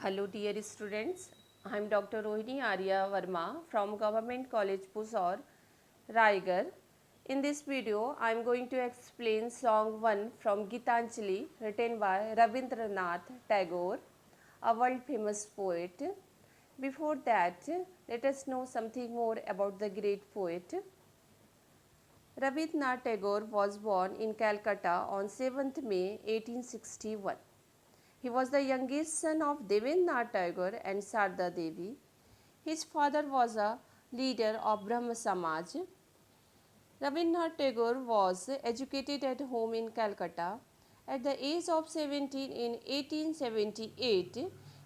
Hello dear students, I am Dr. Rohini Arya Verma from Government College Pusor, Raigarh. In this video, I am going to explain song 1 from Gitanjali written by Rabindranath Tagore, a world famous poet. Before that, let us know something more about the great poet. Rabindranath Tagore was born in Calcutta on 7th May 1861. He was the youngest son of Devendranath Tagore and Sarda Devi. His father was a leader of Brahma Samaj. Rabindranath Tagore was educated at home in Calcutta. At the age of 17 in 1878,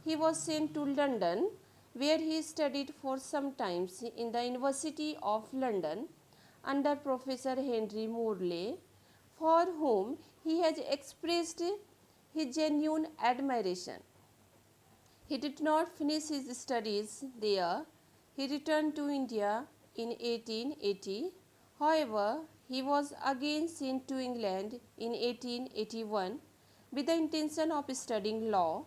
he was sent to London, where he studied for some time in the University of London under Professor Henry Morley, for whom he has expressed his genuine admiration. He did not finish his studies there. He returned to India in 1880. However, he was again sent to England in 1881 with the intention of studying law,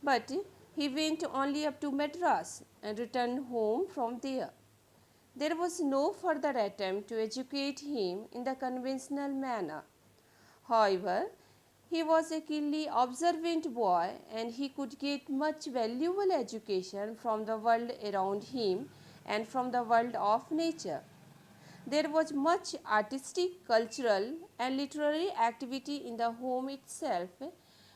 but he went only up to Madras and returned home from there. There was no further attempt to educate him in the conventional manner. However, he was a keenly observant boy and he could get much valuable education from the world around him and from the world of nature. There was much artistic, cultural, and literary activity in the home itself,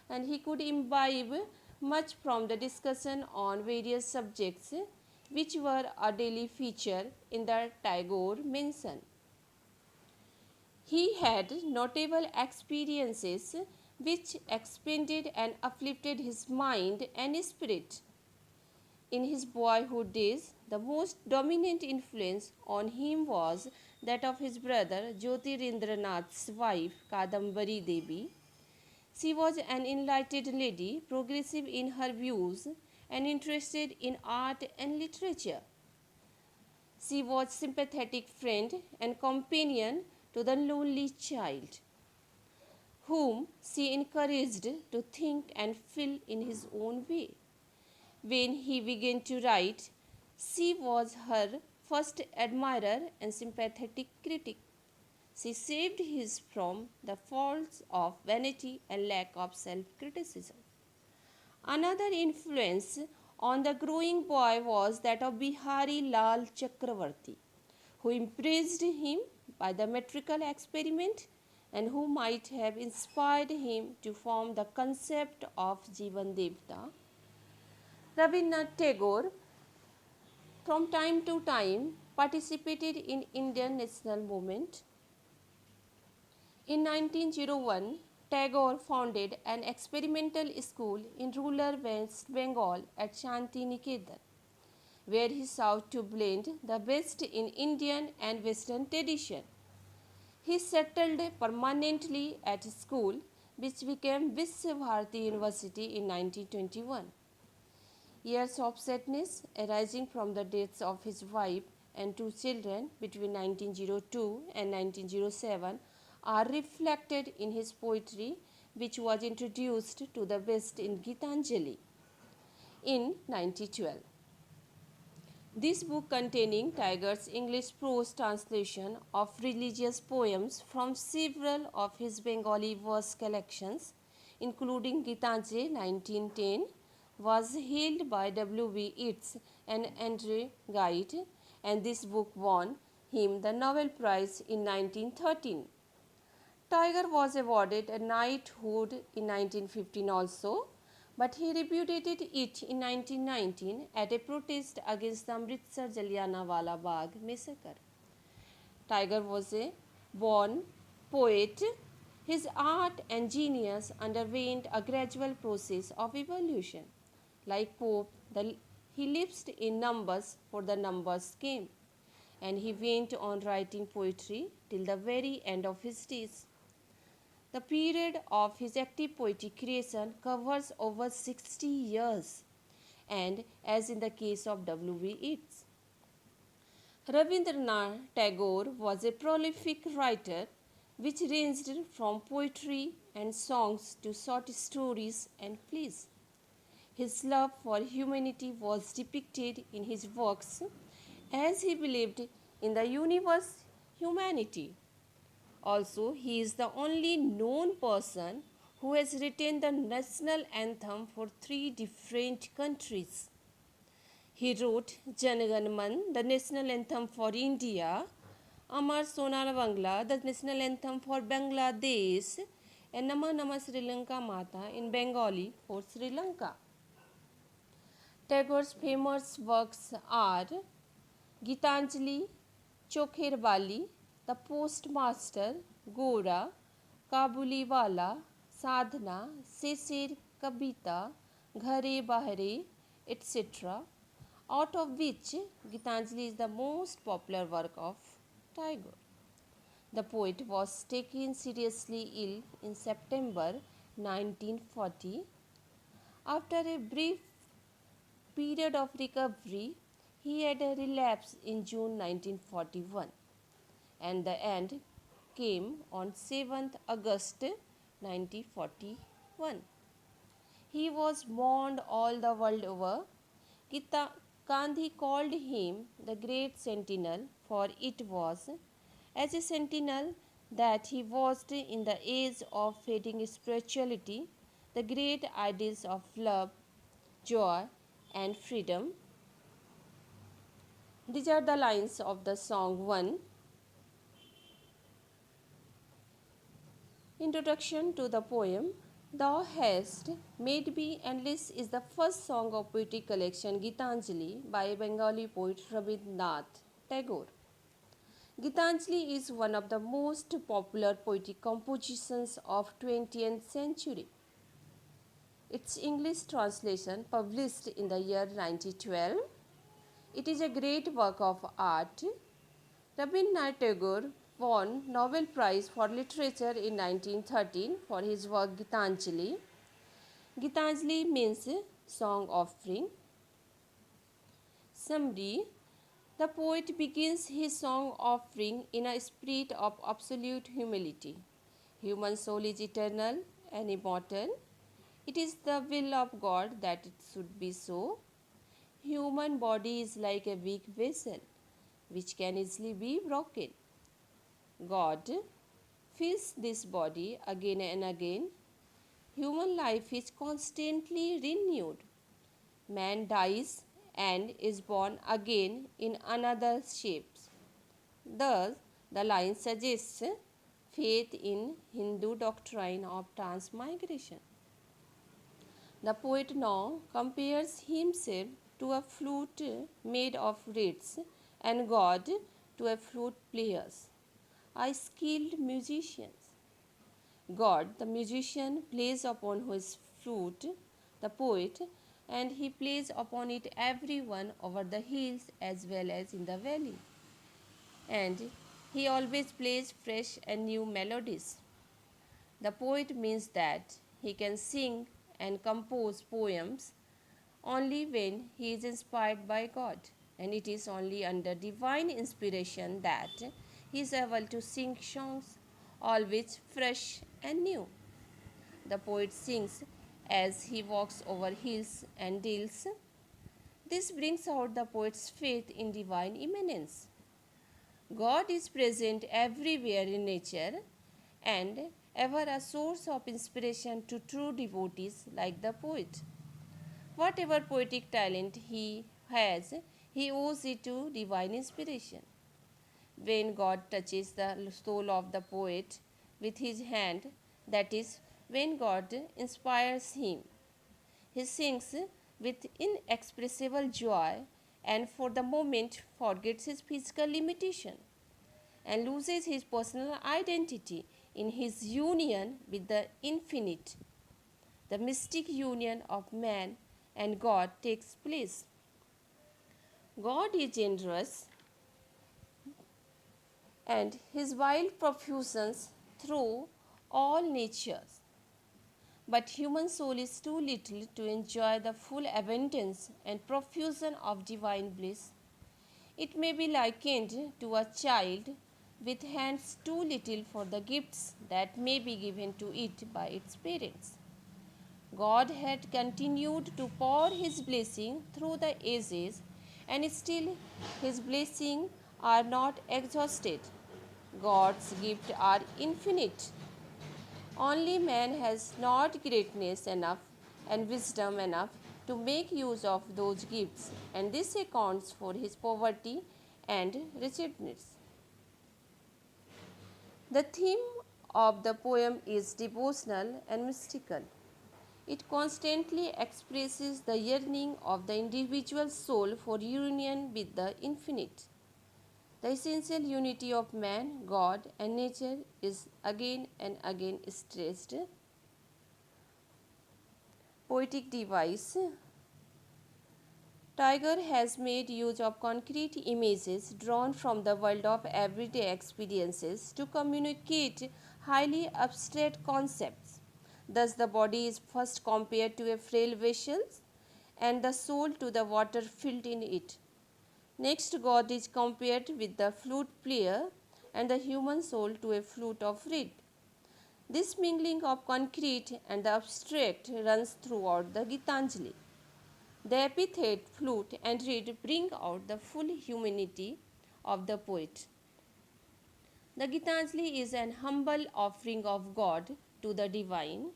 and he could imbibe much from the discussion on various subjects which were a daily feature in the Tagore mansion. He had notable experiences which expanded and uplifted his mind and spirit. In his boyhood days, the most dominant influence on him was that of his brother Jyotirindranath's wife Kadambari Devi. She was an enlightened lady, progressive in her views and interested in art and literature. She was sympathetic friend and companion to the lonely child, whom she encouraged to think and feel in his own way. When he began to write, she was her first admirer and sympathetic critic. She saved him from the faults of vanity and lack of self criticism. Another influence on the growing boy was that of Bihari Lal Chakravarti, who impressed him by the metrical experiment and who might have inspired him to form the concept of Jivan Devta. Rabindranath Tagore from time to time participated in Indian national movement. In 1901, Tagore founded an experimental school in rural West Bengal at Shanti Niketan, where he sought to blend the best in Indian and Western tradition. He settled permanently at school, which became Visva Bharati University in 1921. Years of sadness arising from the deaths of his wife and two children between 1902 and 1907 are reflected in his poetry, which was introduced to the West in Gitanjali in 1912. This book, containing Tagore's English prose translation of religious poems from several of his Bengali verse collections, including Gitanjali 1910, was hailed by W.B. Yeats and Andrew Gide, and this book won him the Nobel Prize in 1913. Tagore was awarded a knighthood in 1915 also, but he repudiated it in 1919 at a protest against the Amritsar Jallianwala Bagh massacre. Tagore was a born poet. His art and genius underwent a gradual process of evolution. Like Pope, he lived in numbers for the numbers came, and he went on writing poetry till the very end of his days. The period of his active poetic creation covers over 60 years, and as in the case of W.B. Yeats, Rabindranath Tagore was a prolific writer which ranged from poetry and songs to short stories and plays. His love for humanity was depicted in his works as he believed in the universe humanity. Also, he is the only known person who has written the national anthem for three different countries. He wrote Jan Gan Man, the national anthem for India, Amar Sonar Bangla, the national anthem for Bangladesh, and Nama Nama Sri Lanka Mata in Bengali for Sri Lanka. Tagore's famous works are Gitanjali, Chokher Bali, The Postmaster, Gora, Kabuliwala, Sadhana, Sisir Kabita, Ghare Bahare, etc., out of which Gitanjali is the most popular work of Tagore. The poet was taken seriously ill in September 1940. After a brief period of recovery, he had a relapse in June 1941, and the end came on 7th August 1941. He was mourned all the world over. Gandhi called him the great sentinel, for it was as a sentinel that he watched in the age of fading spirituality the great ideals of love, joy, and freedom. These are the lines of the song 1. Introduction to the poem. Thou hast made me endless is the first song of poetic collection Gitanjali by Bengali poet Rabindranath Tagore. Gitanjali is one of the most popular poetic compositions of 20th century. Its English translation, published in the year 1912, it is a great work of art. Rabindranath Tagore won Nobel Prize for Literature in 1913 for his work Gitanjali. Gitanjali means song offering. Summary. The poet begins his song offering in a spirit of absolute humility. Human soul is eternal and immortal. It is the will of God that it should be so. Human body is like a weak vessel which can easily be broken. God fills this body again and again. Human life is constantly renewed. Man dies and is born again in another shape. Thus, the line suggests faith in Hindu doctrine of transmigration. The poet now compares himself to a flute made of reeds and God to a flute player, a skilled musician. God, the musician, plays upon his flute, the poet, and he plays upon it everyone over the hills as well as in the valley. And he always plays fresh and new melodies. The poet means that he can sing and compose poems only when he is inspired by God, and it is only under divine inspiration that he is able to sing songs always fresh and new. The poet sings as he walks over hills and dales. This brings out the poet's faith in divine immanence. God is present everywhere in nature and ever a source of inspiration to true devotees like the poet. Whatever poetic talent he has, he owes it to divine inspiration. When God touches the soul of the poet with his hand, that is, when God inspires him, he sings with inexpressible joy and for the moment forgets his physical limitation and loses his personal identity in his union with the infinite. The mystic union of man and God takes place. God is generous and his wild profusions through all natures. But human soul is too little to enjoy the full abundance and profusion of divine bliss. It may be likened to a child with hands too little for the gifts that may be given to it by its parents. God had continued to pour his blessing through the ages, and still his blessings are not exhausted. God's gifts are infinite. Only man has not greatness enough and wisdom enough to make use of those gifts, and this accounts for his poverty and wretchedness. The theme of the poem is devotional and mystical. It constantly expresses the yearning of the individual soul for union with the infinite. The essential unity of man, God, and nature is again and again stressed. Poetic device. Tiger has made use of concrete images drawn from the world of everyday experiences to communicate highly abstract concepts. Thus, the body is first compared to a frail vessel and the soul to the water filled in it. Next, God is compared with the flute player and the human soul to a flute of reed. This mingling of concrete and the abstract runs throughout the Gitanjali. The epithet, flute, and reed bring out the full humanity of the poet. The Gitanjali is an humble offering of God to the divine.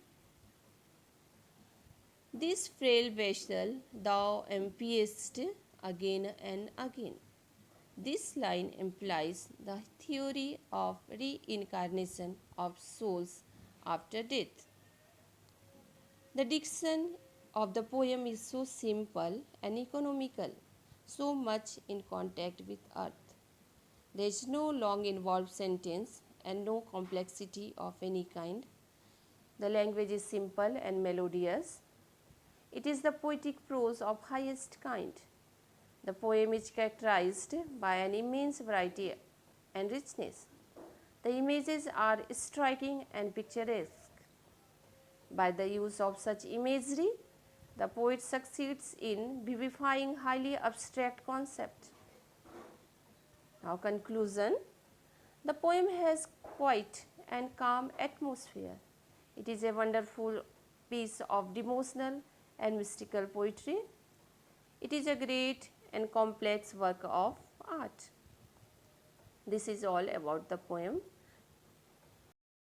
This frail vessel thou emptiest again and again. This line implies the theory of reincarnation of souls after death. The diction of the poem is so simple and economical, so much in contact with earth. There is no long involved sentence and no complexity of any kind. The language is simple and melodious. It is the poetic prose of highest kind. The poem is characterized by an immense variety and richness. The images are striking and picturesque. By the use of such imagery, the poet succeeds in vivifying highly abstract concepts. Now, conclusion. The poem has quiet and calm atmosphere. It is a wonderful piece of devotional and mystical poetry. It is a great and complex work of art. This is all about the poem.